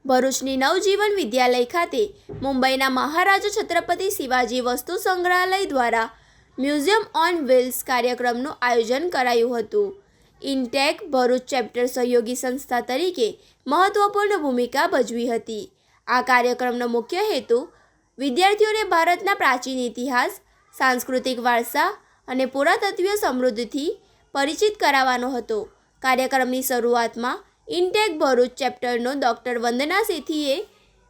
ભરૂચની નવજીવન વિદ્યાલય ખાતે મુંબઈના મહારાજા છત્રપતિ શિવાજી વસ્તુ સંગ્રહાલય દ્વારા મ્યુઝિયમ ઓન વ્હીલ્સ કાર્યક્રમનું આયોજન કરાયું હતું. ઇન્ટેક ભરૂચ ચેપ્ટર સહયોગી સંસ્થા તરીકે મહત્વપૂર્ણ ભૂમિકા ભજવી હતી. આ કાર્યક્રમનો મુખ્ય હેતુ વિદ્યાર્થીઓને ભારતના પ્રાચીન ઇતિહાસ, સાંસ્કૃતિક વારસા અને પુરાતત્વીય સમૃદ્ધિથી પરિચિત કરાવવાનો હતો. કાર્યક્રમની શરૂઆતમાં ઇન્ટેક ભરૂચ ચેપ્ટરનો ડૉક્ટર વંદના સેઠીએ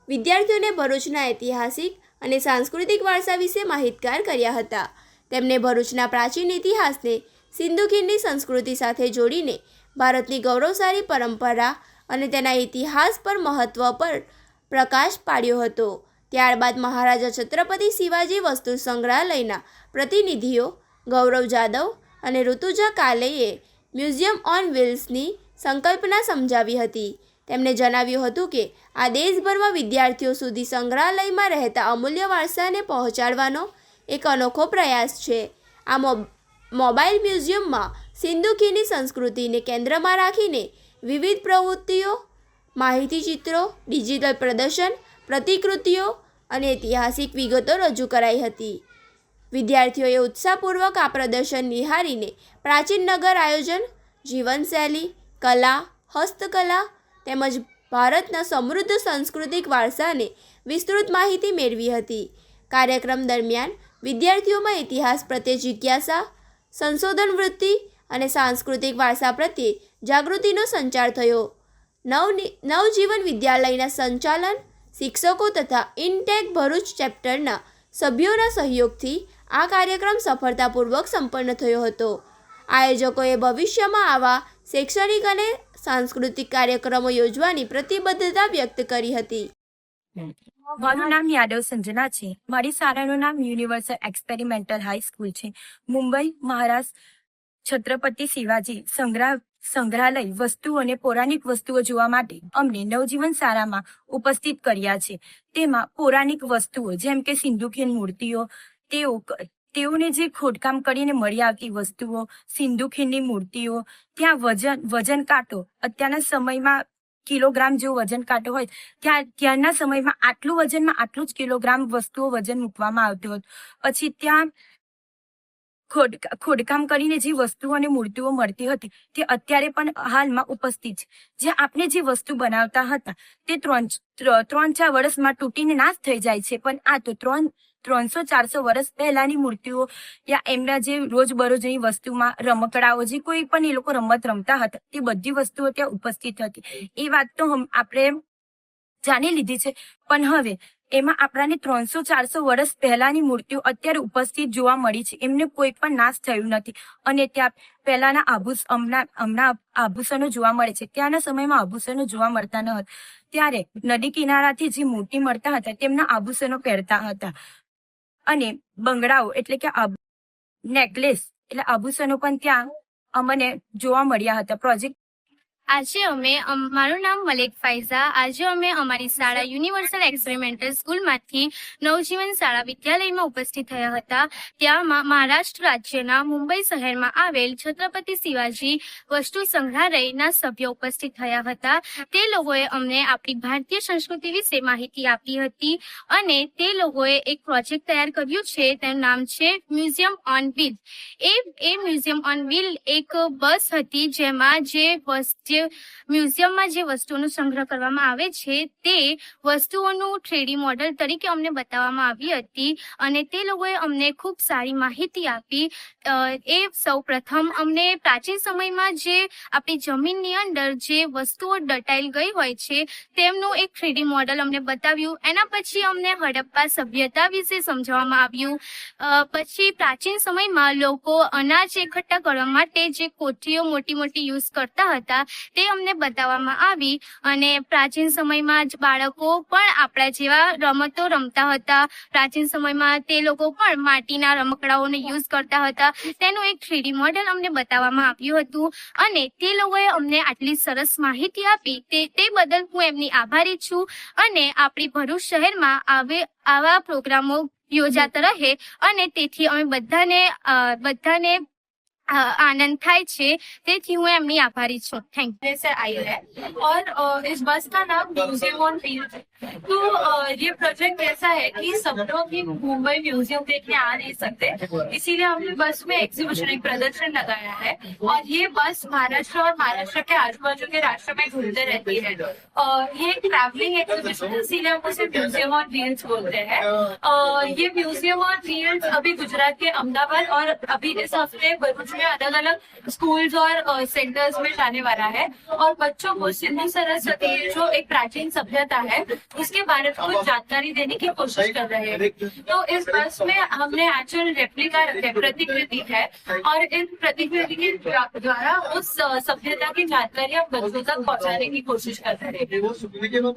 વિદ્યાર્થીઓને ભરૂચના ઐતિહાસિક અને સાંસ્કૃતિક વારસા વિશે માહિતગાર કર્યા હતા. તેમણે ભરૂચના પ્રાચીન ઇતિહાસને સિંધુ ખીણની સંસ્કૃતિ સાથે જોડીને ભારતની ગૌરવશાળી પરંપરા અને તેના ઇતિહાસ પર મહત્ત્વ પર પ્રકાશ પાડ્યો હતો. ત્યારબાદ મહારાજા છત્રપતિ શિવાજી વસ્તુ સંગ્રહાલયના પ્રતિનિધિઓ ગૌરવ જાદવ અને ઋતુજા કાલેએ મ્યુઝિયમ ઓન વ્હીલ્સની સંકલ્પના સમજાવી હતી. તેમણે જણાવ્યું હતું કે આ દેશભરમાં વિદ્યાર્થીઓ સુધી સંગ્રહાલયમાં રહેતા અમૂલ્ય વારસાને પહોંચાડવાનો એક અનોખો પ્રયાસ છે. આ મોબાઈલ મ્યુઝિયમમાં સિંધુ ખીણની સંસ્કૃતિને કેન્દ્રમાં રાખીને વિવિધ પ્રવૃત્તિઓ, માહિતી ચિત્રો, ડિજિટલ પ્રદર્શન, પ્રતિકૃતિઓ અને ઐતિહાસિક વિગતો રજૂ કરાઈ હતી. વિદ્યાર્થીઓએ ઉત્સાહપૂર્વક આ પ્રદર્શન નિહાળીને પ્રાચીન નગર આયોજન, જીવનશૈલી, કલા, હસ્તકલા તેમજ ભારતના સમૃદ્ધ સાંસ્કૃતિક વારસાને વિસ્તૃત માહિતી મેળવી હતી. કાર્યક્રમ દરમિયાન વિદ્યાર્થીઓમાં ઇતિહાસ પ્રત્યે જિજ્ઞાસા, સંશોધન વૃત્તિ અને સાંસ્કૃતિક વારસા પ્રત્યે જાગૃતિનો સંચાર થયો. નવજીવન વિદ્યાલયના સંચાલન, શિક્ષકો તથા ઇન્ટેક ભરૂચ ચેપ્ટરના સભ્યોના સહયોગથી આ કાર્યક્રમ સફળતાપૂર્વક સંપન્ન થયો હતો. આયોજકોએ ભવિષ્યમાં આવા શૈક્ષણિક અને સાંસ્કૃતિક કાર્યક્રમો યોજવાની પ્રતિબદ્ધતા વ્યક્ત કરી હતી. મારું નામ યાદવ સંજના છે. મારી શાળાનું નામ યુનિવર્સલ એક્સપેરિમેન્ટલ હાઈ સ્કૂલ છે. મુંબઈ મહારાષ્ટ્ર છત્રપતિ શિવાજી સંગ્રહાલય વસ્તુઓ અને પૌરાણિક વસ્તુઓ જોવા માટે અમને નવજીવન શાળામાં ઉપસ્થિત કર્યા છે. તેમાં પૌરાણિક વસ્તુઓ જેમ કે સિંધુ ખીણ મૂર્તિઓ, તેઓને જે ખોદકામ કરીને મળી આવતી વસ્તુઓ, સિંધુ ખીણની મૂર્તિઓ, ત્યાં વજન કાંટો, અત્યારના સમયમાં કિલોગ્રામ જેવો વજન કાંટો હોય, ત્યારના સમયમાં આટલું વજનમાં આટલું જ કિલોગ્રામ વસ્તુઓ વજન મૂકવામાં આવતું હતું. પછી ત્યાં ખોદકામ કરીને જે વસ્તુઓ અને મૂર્તિઓ મળતી હતી તે અત્યારે પણ હાલમાં ઉપસ્થિત છે. જે આપણે જે વસ્તુ બનાવતા હતા તે 3-4 વર્ષમાં તૂટીને નાશ થઈ જાય છે, પણ આ તો 300-400 વર્ષ પહેલાની મૂર્તિઓ યા એમના જે રોજબરોજની વસ્તુમાં રમકડાઓ, જે કોઈ પણ એ લોકો રમત રમતા હતા તે બધી વસ્તુઓ ત્યાં ઉપસ્થિત હતી. એ વાત તો આપણે જાણી લીધી છે, પણ હવે એમાં આપણાને 300-400 વર્ષ પહેલાની મૂર્તિઓ અત્યારે ઉપસ્થિત જોવા મળી છે. એમને કોઈ પણ નાશ થયું નથી. અને ત્યાં પહેલાના હમણાં આભૂષણો જોવા મળે છે. ત્યાંના સમયમાં આભૂષણો જોવા મળતા ન હતા. ત્યારે નદી કિનારાથી જે મોતી મળતા હતા તેમના આભૂષણો પહેરતા હતા. અને બંગડાઓ એટલે કે નેકલેસ એટલે આભૂષણો પણ ત્યાં અમને જોવા મળ્યા હતા. પ્રોજેક્ટ આજે મારું નામ મલેક ફાઇઝા. આજે અમે અમારી શાળા યુનિવર્સલ એક્સપેરિમેન્ટલ સ્કૂલમાંથી નવજીવન શાળા વિદ્યાલયમાં ઉપસ્થિત થયા હતા. ત્યાં મહારાષ્ટ્ર રાજ્યના મુંબઈ શહેરમાં આવેલ છત્રપતિ શિવાજી વસ્તુ સંગ્રહાલયના સભ્યો ઉપસ્થિત થયા હતા. તે લોકોએ અમને આપણી ભારતીય સંસ્કૃતિ વિશે માહિતી આપી હતી અને તે લોકોએ એક પ્રોજેક્ટ તૈયાર કર્યું છે. તેનું નામ છે museum on wheel. A museum on wheel એક બસ હતી જેમાં મ્યુઝિયમમાં જે વસ્તુઓનો સંગ્રહ કરવામાં આવે છે તે વસ્તુઓનું 3D મોડેલ તરીકે અમને બતાવવામાં આવી હતી અને તે લોકોએ અમને ખૂબ સારી માહિતી આપી. એ સૌ પ્રથમ અમને પ્રાચીન સમયમાં જે આપણી જમીનની અંદર જે વસ્તુઓ દટાઈ ગઈ હોય છે તેમનું એક 3D મોડેલ અમને બતાવ્યું. એના પછી અમને હડપ્પા સભ્યતા વિશે સમજાવવામાં આવ્યું. પછી પ્રાચીન સમયમાં લોકો અનાજ એકઠા કરવા માટે જે કોઠીઓ મોટી યુઝ કરતા હતા તે અમને બતાવવામાં આવી. અને પ્રાચીન સમયમાં જ બાળકો પણ આપણા જેવા રમતો રમતા હતા. પ્રાચીન સમયમાં તે લોકો પણ માટીના રમકડાઓને યુઝ કરતા હતા. તેનું એક 3D મોડેલ અમને બતાવવામાં આવ્યું હતું અને તે લોકોએ અમને આટલી સરસ માહિતી આપી તે બદલ હું એમની આભારી છું. અને આપણી ભરૂચ શહેરમાં આવા પ્રોગ્રામો યોજાતા રહે અને તેથી અમે બધાને આનંદ થાય છે, તેથી હું એમની આભારી છું. Thank you. से आई है और इस बस का नाम म्यूजियम ऑन व्हील्स है. तो ये प्रोजेक्ट ऐसा है कि सब लोग ही मुंबई म्यूजियम देखने आ नहीं सकते, इसीलिए हमने बस में एग्जीबिशन एक प्रदर्शन लगाया है और ये बस महाराष्ट्र और महाराष्ट्र के आजू बाजू के राष्ट्र में घूमते रहती है. ये एक ट्रैवलिंग एग्जीबिशन है, इसीलिए हम उसे म्यूजियम ऑन व्हील्स बोलते हैं. ये म्यूजियम ऑन व्हील्स अभी गुजरात के अहमदाबाद और अभी इस हफ्ते भरूच में अलग अलग स्कूल्स और सेंटर्स में जाने वाला है और बच्चों को सिंधु सरस्वती जो एक प्राचीन सभ्यता है उसके बारे में कुछ जानकारी देने की कोशिश कर रहे हैं. तो इस बस में हमने एक्चुअल रेप्लिका प्रतिकृति है और इन प्रतिकृति के द्वारा उस सभ्यता की जानकारी हम बच्चों तक पहुंचाने की कोशिश कर रहे हैं.